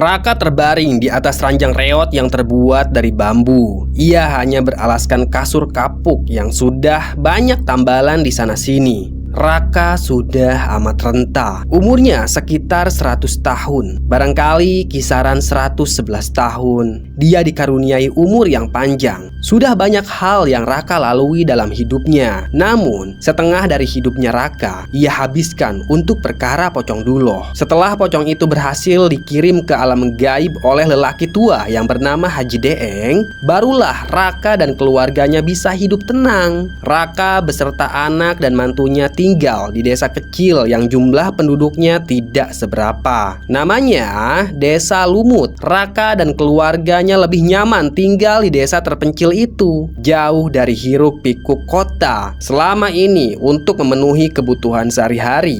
Raka terbaring di atas ranjang reot yang terbuat dari bambu. Ia hanya beralaskan kasur kapuk yang sudah banyak tambalan di sana-sini. Raka sudah amat renta. Umurnya sekitar 100 tahun. Barangkali kisaran 111 tahun. Dia dikaruniai umur yang panjang. Sudah banyak hal yang Raka lalui dalam hidupnya. Namun, setengah dari hidupnya Raka ia habiskan untuk perkara Pocong Duloh. Setelah pocong itu berhasil dikirim ke alam gaib oleh lelaki tua yang bernama Haji Deeng, barulah Raka dan keluarganya bisa hidup tenang. Raka beserta anak dan mantunya tinggal di desa kecil yang jumlah penduduknya tidak seberapa. Namanya Desa Lumut. Raka dan keluarganya lebih nyaman tinggal di desa terpencil itu, jauh dari hiruk pikuk kota. Selama ini untuk memenuhi kebutuhan sehari-hari,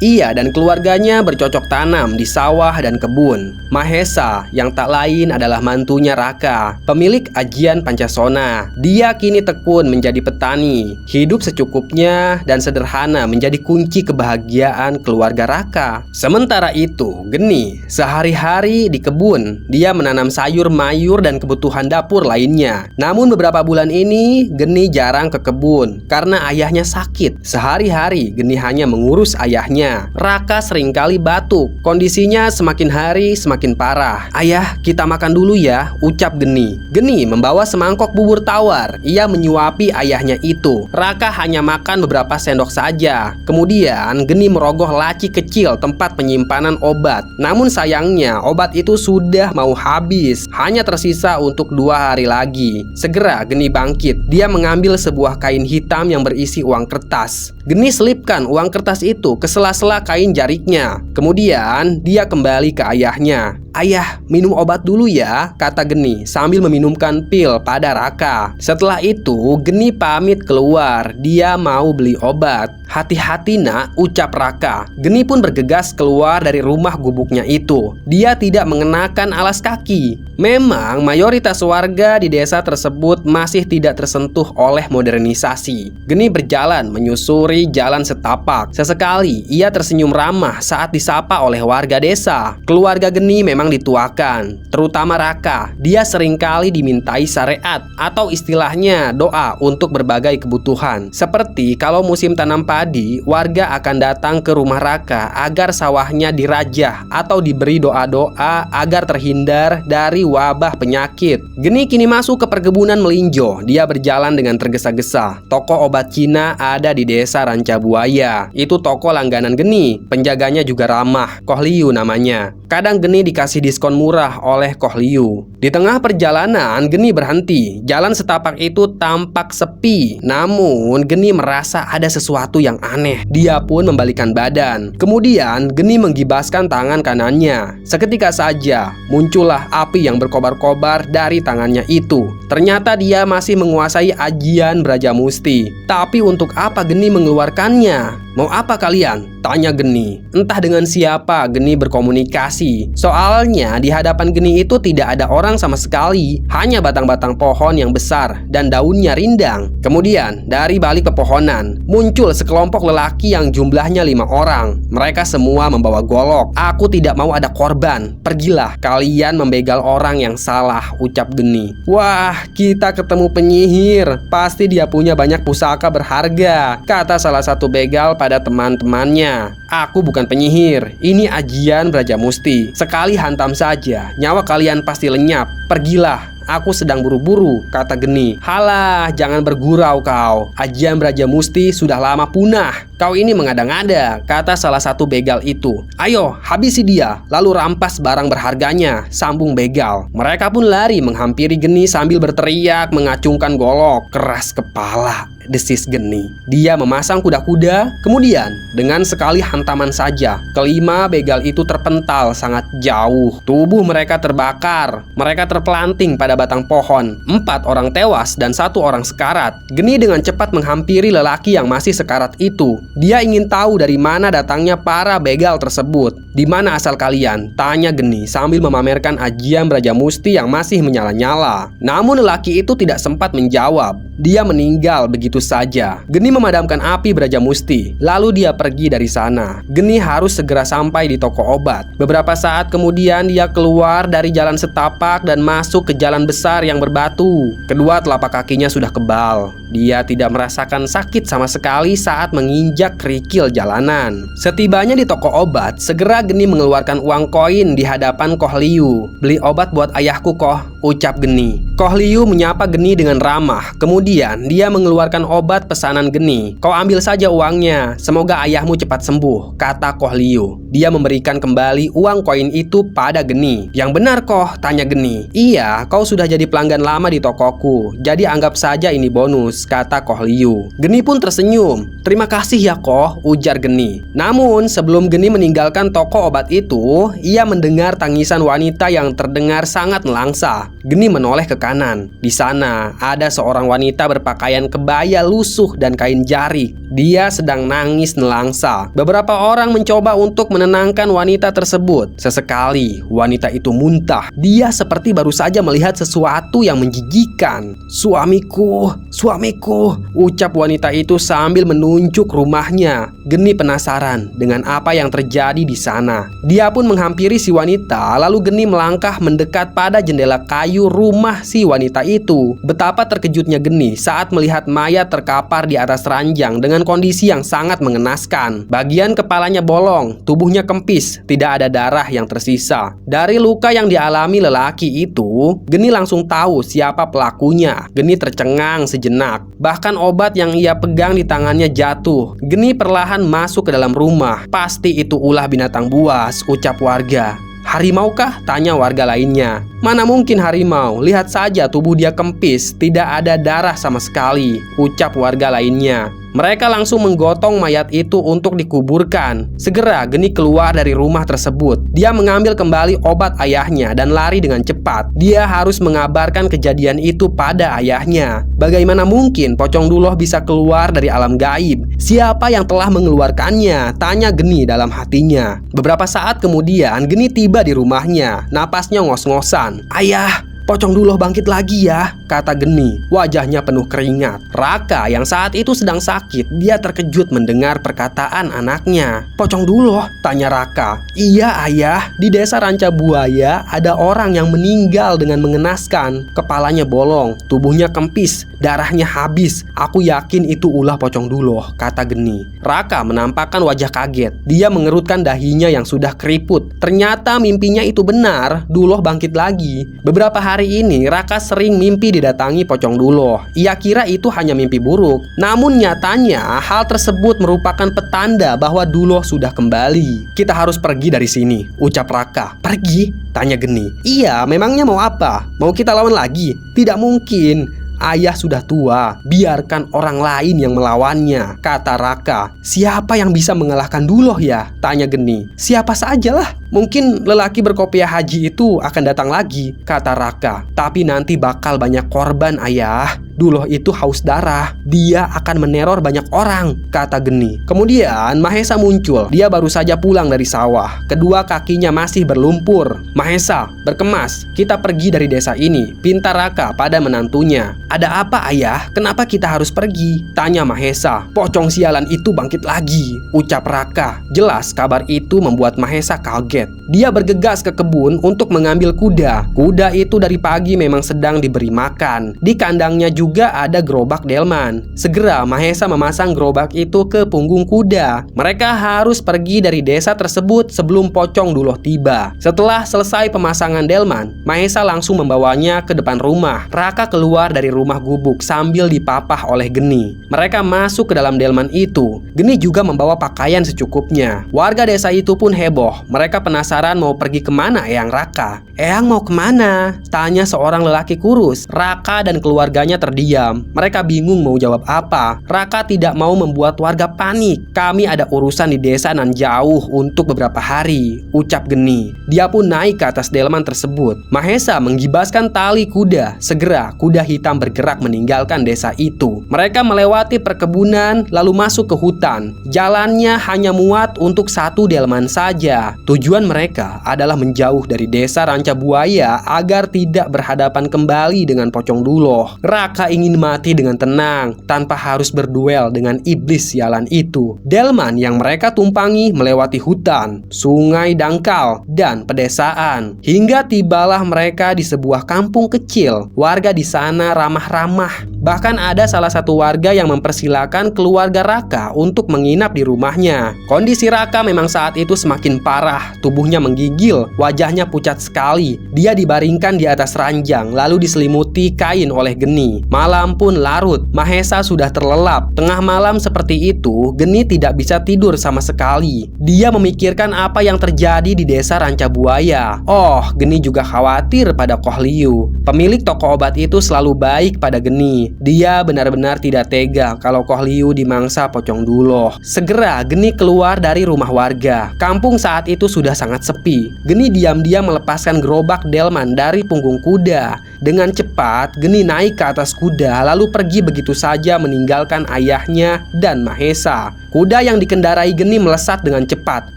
ia dan keluarganya bercocok tanam di sawah dan kebun. Mahesa yang tak lain adalah mantunya Raka, pemilik ajian Pancasona. Dia kini tekun menjadi petani. Hidup secukupnya dan sederhana menjadi kunci kebahagiaan keluarga Raka. Sementara itu, Geni sehari-hari di kebun. Dia menanam sayur mayur dan kebutuhan dapur lainnya. Namun beberapa bulan ini Geni jarang ke kebun karena ayahnya sakit. Sehari-hari Geni hanya mengurus ayahnya. Raka seringkali batuk. Kondisinya semakin hari semakin parah. "Ayah, kita makan dulu ya," ucap Geni. Geni membawa semangkok bubur tawar. Ia menyuapi ayahnya itu. Raka hanya makan beberapa sendok saja. Kemudian Geni merogoh laci kecil tempat penyimpanan obat. Namun sayangnya obat itu sudah mau habis. Hanya tersisa untuk 2 hari lagi. Segera Geni bangkit. Dia mengambil sebuah kain hitam yang berisi uang kertas. Geni selipkan uang kertas itu ke sela-sela kain jariknya. Kemudian dia kembali ke ayahnya. "Ayah, minum obat dulu ya," kata Geni sambil meminumkan pil pada Raka. Setelah itu Geni pamit keluar. Dia mau beli obat. "Hati-hati nak," ucap Raka. Geni pun bergegas keluar dari rumah gubuknya itu. Dia tidak mengenakan alas kaki. Memang mayoritas warga di desa tersebut masih tidak tersentuh oleh modernisasi. Geni berjalan menyusuri jalan setapak. Sesekali ia tersenyum ramah saat disapa oleh warga desa. Keluarga Geni memang dituakan, terutama Raka. Dia seringkali dimintai syariat atau istilahnya doa untuk berbagai kebutuhan. Seperti kalau musim tanam padi, warga akan datang ke rumah Raka agar sawahnya dirajah atau diberi doa-doa agar terhindar dari wabah penyakit. Geni kini masuk ke perkebunan melinjo. Dia berjalan dengan tergesa-gesa. Toko obat Cina ada di desa Rancabuaya. Itu toko langganan Geni. Penjaganya juga ramah, Koh Liu namanya. Kadang Geni dikasih diskon murah oleh Koh Liu. Di tengah perjalanan Geni berhenti. Jalan setapak itu tampak sepi. Namun Geni merasa ada sesuatu yang aneh. Dia pun membalikkan badan. Kemudian Geni menggibaskan tangan kanannya. Seketika saja muncullah api yang berkobar-kobar dari tangannya itu. Ternyata dia masih menguasai ajian Brajamusti. Tapi untuk apa Geni mengeluarkannya? "Mau apa kalian?" tanya Geni. Entah dengan siapa Geni berkomunikasi. Soalnya di hadapan Geni itu tidak ada orang sama sekali. Hanya batang-batang pohon yang besar dan daunnya rindang. Kemudian dari balik pepohonan muncul sekelompok lelaki yang jumlahnya 5 orang. Mereka semua membawa golok. "Aku tidak mau ada korban. Pergilah, kalian membegal orang yang salah," ucap Geni. "Wah, kita ketemu penyihir. Pasti dia punya banyak pusaka berharga," kata salah satu begal pada teman-temannya. "Aku bukan penyihir. Ini ajian Brajamusti. Sekali hantam saja, nyawa kalian pasti lenyap. Pergilah. Aku sedang buru-buru," kata Geni. "Halah, jangan bergurau kau. Ajian Brajamusti sudah lama punah. Kau ini mengada-ngada," kata salah satu begal itu. "Ayo, habisi dia, lalu rampas barang berharganya," sambung begal. Mereka pun lari menghampiri Geni sambil berteriak mengacungkan golok. "Keras kepala," desis Geni. Dia memasang kuda-kuda. Kemudian dengan sekali hantaman saja, kelima begal itu terpental sangat jauh. Tubuh mereka terbakar. Mereka terpelanting pada batang pohon. 4 orang tewas dan 1 orang sekarat. Geni dengan cepat menghampiri lelaki yang masih sekarat itu. Dia ingin tahu dari mana datangnya para begal tersebut. "Di mana asal kalian?" tanya Geni sambil memamerkan ajian Brajamusti yang masih menyala-nyala. Namun lelaki itu tidak sempat menjawab. Dia meninggal begitu begitu saja. Geni memadamkan api Braja Musti, lalu dia pergi dari sana. Geni harus segera sampai di toko obat. Beberapa saat kemudian dia keluar dari jalan setapak dan masuk ke jalan besar yang berbatu. Kedua telapak kakinya sudah kebal. Dia tidak merasakan sakit sama sekali saat menginjak kerikil jalanan. Setibanya di toko obat, segera Geni mengeluarkan uang koin di hadapan Koh Liu. "Beli obat buat ayahku, Koh," ucap Geni. Koh Liu menyapa Geni dengan ramah. Kemudian dia mengeluarkan obat pesanan Geni. "Kau ambil saja uangnya. Semoga ayahmu cepat sembuh," kata Koh Liu. Dia memberikan kembali uang koin itu pada Geni. "Yang benar, Koh?" tanya Geni. "Iya, kau sudah jadi pelanggan lama di tokoku. Jadi anggap saja ini bonus," kata Koh Liu. Geni pun tersenyum. "Terima kasih ya, Koh," ujar Geni. Namun sebelum Geni meninggalkan toko obat itu, ia mendengar tangisan wanita yang terdengar sangat melangsa. Geni menoleh ke kanan. Di sana ada seorang wanita berpakaian kebaya lusuh dan kain jarik. Dia sedang nangis nelangsa. Beberapa orang mencoba untuk menenangkan wanita tersebut. Sesekali wanita itu muntah. Dia seperti baru saja melihat sesuatu yang menjijikan. "Suamiku, suamiku," ucap wanita itu sambil menunjuk rumahnya. Geni penasaran dengan apa yang terjadi di sana. Dia pun menghampiri si wanita, lalu Geni melangkah mendekat pada jendela kayu rumah si wanita itu. Betapa terkejutnya Geni saat melihat mayat terkapar di atas ranjang dengan kondisi yang sangat mengenaskan. Bagian kepalanya bolong, tubuhnya kempis, tidak ada darah yang tersisa. Dari luka yang dialami lelaki itu, Geni langsung tahu siapa pelakunya. Geni tercengang sejenak. Bahkan obat yang ia pegang di tangannya jatuh. Geni perlahan masuk ke dalam rumah. "Pasti itu ulah binatang buas," ucap warga. "Harimaukah?" tanya warga lainnya. "Mana mungkin harimau, lihat saja tubuh dia kempis, tidak ada darah sama sekali," ucap warga lainnya. Mereka langsung menggotong mayat itu untuk dikuburkan. Segera Geni keluar dari rumah tersebut. Dia mengambil kembali obat ayahnya dan lari dengan cepat. Dia harus mengabarkan kejadian itu pada ayahnya. Bagaimana mungkin Pocong Duloh bisa keluar dari alam gaib? Siapa yang telah mengeluarkannya? Tanya Geni dalam hatinya. Beberapa saat kemudian Geni tiba di rumahnya. Napasnya ngos-ngosan. "Ayah, Pocong Duloh bangkit lagi ya," kata Geni. Wajahnya penuh keringat. Raka yang saat itu sedang sakit, dia terkejut mendengar perkataan anaknya. "Pocong Duloh?" tanya Raka. "Iya ayah, di desa Ranca Buaya ada orang yang meninggal dengan mengenaskan. Kepalanya bolong, tubuhnya kempis, darahnya habis. Aku yakin itu ulah Pocong Duloh," kata Geni. Raka menampakkan wajah kaget. Dia mengerutkan dahinya yang sudah keriput. Ternyata mimpinya itu benar, Duloh bangkit lagi. Beberapa hari ini Raka sering mimpi didatangi Pocong Duloh. Ia kira itu hanya mimpi buruk. Namun nyatanya hal tersebut merupakan petanda bahwa Duloh sudah kembali. "Kita harus pergi dari sini," ucap Raka. "Pergi?" tanya Geni. "Iya, memangnya mau apa? Mau kita lawan lagi?" "Tidak mungkin. Ayah sudah tua, biarkan orang lain yang melawannya," kata Raka. "Siapa yang bisa mengalahkan Duloh ya?" tanya Geni. "Siapa sajalah. Mungkin lelaki berkopiah haji itu akan datang lagi," kata Raka. "Tapi nanti bakal banyak korban ayah. Duloh itu haus darah. Dia akan meneror banyak orang," kata Geni. Kemudian Mahesa muncul. Dia baru saja pulang dari sawah. Kedua kakinya masih berlumpur. "Mahesa, berkemas. Kita pergi dari desa ini," pinta Raka pada menantunya. "Ada apa ayah? Kenapa kita harus pergi?" tanya Mahesa. "Pocong sialan itu bangkit lagi," ucap Raka. Jelas kabar itu membuat Mahesa kaget. Dia bergegas ke kebun untuk mengambil kuda. Kuda itu dari pagi memang sedang diberi makan. Di kandangnya juga ada gerobak delman. Segera Mahesa memasang gerobak itu ke punggung kuda. Mereka harus pergi dari desa tersebut sebelum Pocong Duloh tiba. Setelah selesai pemasangan delman, Mahesa langsung membawanya ke depan rumah. Raka keluar dari rumah gubuk sambil dipapah oleh Geni. Mereka masuk ke dalam delman itu. Geni juga membawa pakaian secukupnya. Warga desa itu pun heboh. Mereka penasaran mau pergi kemana Eyang Raka. "Eyang mau kemana?" tanya seorang lelaki kurus. Raka dan keluarganya terdiam. Mereka bingung mau jawab apa. Raka tidak mau membuat warga panik. "Kami ada urusan di desa nan jauh untuk beberapa hari," ucap Geni. Dia pun naik ke atas delman tersebut. Mahesa menggibaskan tali kuda. Segera kuda hitam bergerak meninggalkan desa itu. Mereka melewati perkebunan lalu masuk ke hutan. Jalannya hanya muat untuk satu delman saja. Tujuan mereka adalah menjauh dari desa Ranca Buaya agar tidak berhadapan kembali dengan Pocong Duloh. Raka Dia ingin mati dengan tenang, tanpa harus berduel dengan iblis sialan itu. Delman yang mereka tumpangi melewati hutan, sungai dangkal, dan pedesaan. Hingga tibalah mereka di sebuah kampung kecil. Warga di sana ramah-ramah. Bahkan ada salah satu warga yang mempersilahkan keluarga Raka untuk menginap di rumahnya. Kondisi Raka memang saat itu semakin parah. Tubuhnya menggigil, wajahnya pucat sekali. Dia dibaringkan di atas ranjang, lalu diselimuti kain oleh Geni. Malam pun larut, Mahesa sudah terlelap. Tengah malam seperti itu, Geni tidak bisa tidur sama sekali. Dia memikirkan apa yang terjadi di desa Rancabuaya. Oh, Geni juga khawatir pada Koh Liu. Pemilik toko obat itu selalu baik pada Geni. Dia benar-benar tidak tega kalau Koh Liu dimangsa pocong Duloh. Segera Geni keluar dari rumah warga. Kampung saat itu sudah sangat sepi. Geni diam-diam melepaskan gerobak delman dari punggung kuda. Dengan cepat, Geni naik ke atas kuda lalu pergi begitu saja meninggalkan ayahnya dan Mahesa. Kuda yang dikendarai Geni melesat dengan cepat.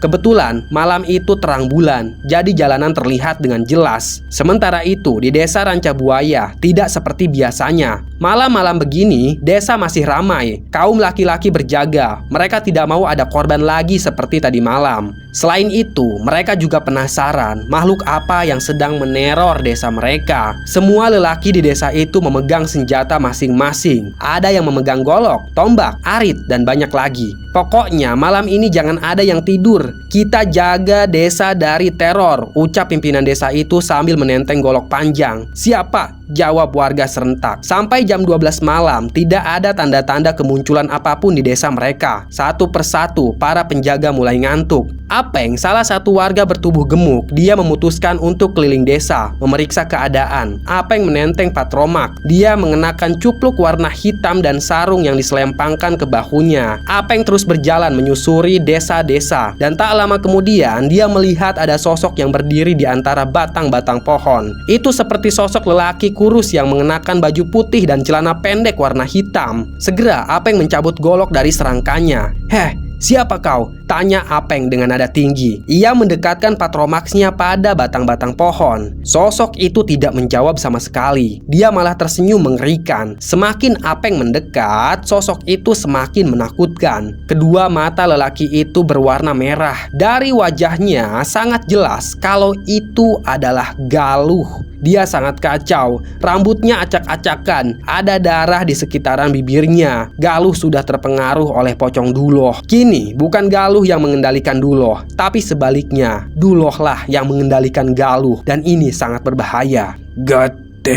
Kebetulan malam itu terang bulan, jadi jalanan terlihat dengan jelas. Sementara itu di desa Rancabuaya tidak seperti biasanya. Malam-malam begini, desa masih ramai. Kaum laki-laki berjaga. Mereka tidak mau ada korban lagi seperti tadi malam. Selain itu, mereka juga penasaran makhluk apa yang sedang meneror desa mereka. Semua lelaki di desa itu memegang senjata masing-masing. Ada yang memegang golok, tombak, arit, dan banyak lagi. Pokoknya malam ini jangan ada yang tidur. Kita jaga desa dari teror, ucap pimpinan desa itu sambil menenteng golok panjang. Siapa? Jawab warga serentak. Sampai jam 12 malam tidak ada tanda-tanda kemunculan apapun di desa mereka. Satu persatu para penjaga mulai ngantuk. Apeng, salah satu warga bertubuh gemuk. Dia memutuskan untuk keliling desa, memeriksa keadaan. Apeng menenteng patromak. Dia mengenakan cupluk warna hitam dan sarung yang diselempangkan ke bahunya. Apeng terus berjalan menyusuri desa-desa. Dan tak lama kemudian dia melihat ada sosok yang berdiri di antara batang-batang pohon. Itu seperti sosok lelaki kurus yang mengenakan baju putih dan celana pendek warna hitam. Segera Apeng mencabut golok dari serangkanya. "Heh, siapa kau?" tanya Apeng dengan nada tinggi. Ia mendekatkan patromaksnya pada batang-batang pohon. Sosok itu tidak menjawab sama sekali. Dia malah tersenyum mengerikan. Semakin Apeng mendekat, sosok itu semakin menakutkan. Kedua mata lelaki itu berwarna merah. Dari wajahnya sangat jelas kalau itu adalah Galuh. Dia sangat kacau. Rambutnya acak-acakan. Ada darah di sekitaran bibirnya. Galuh sudah terpengaruh oleh pocong Duloh. Kini bukan Galuh yang mengendalikan Duloh, tapi sebaliknya, Dulohlah yang mengendalikan Galuh. Dan ini sangat berbahaya. "Getih,"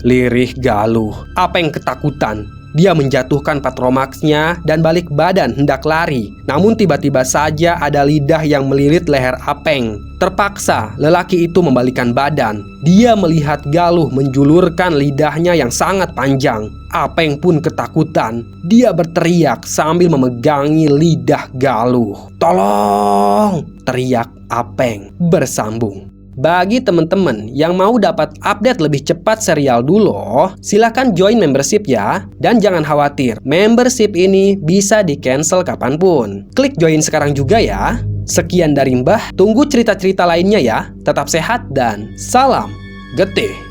lirih Galuh. Apeng ketakutan. Dia menjatuhkan patromaksnya dan balik badan hendak lari. Namun tiba-tiba saja ada lidah yang melilit leher Apeng. Terpaksa lelaki itu membalikkan badan. Dia melihat Galuh menjulurkan lidahnya yang sangat panjang. Apeng pun ketakutan. Dia berteriak sambil memegangi lidah Galuh. "Tolong!" teriak Apeng. Bersambung. Bagi teman-teman yang mau dapat update lebih cepat serial Duloh, silahkan join membership ya. Dan jangan khawatir, membership ini bisa di-cancel kapanpun. Klik join sekarang juga ya. Sekian dari Mbah, tunggu cerita-cerita lainnya ya. Tetap sehat dan salam getih.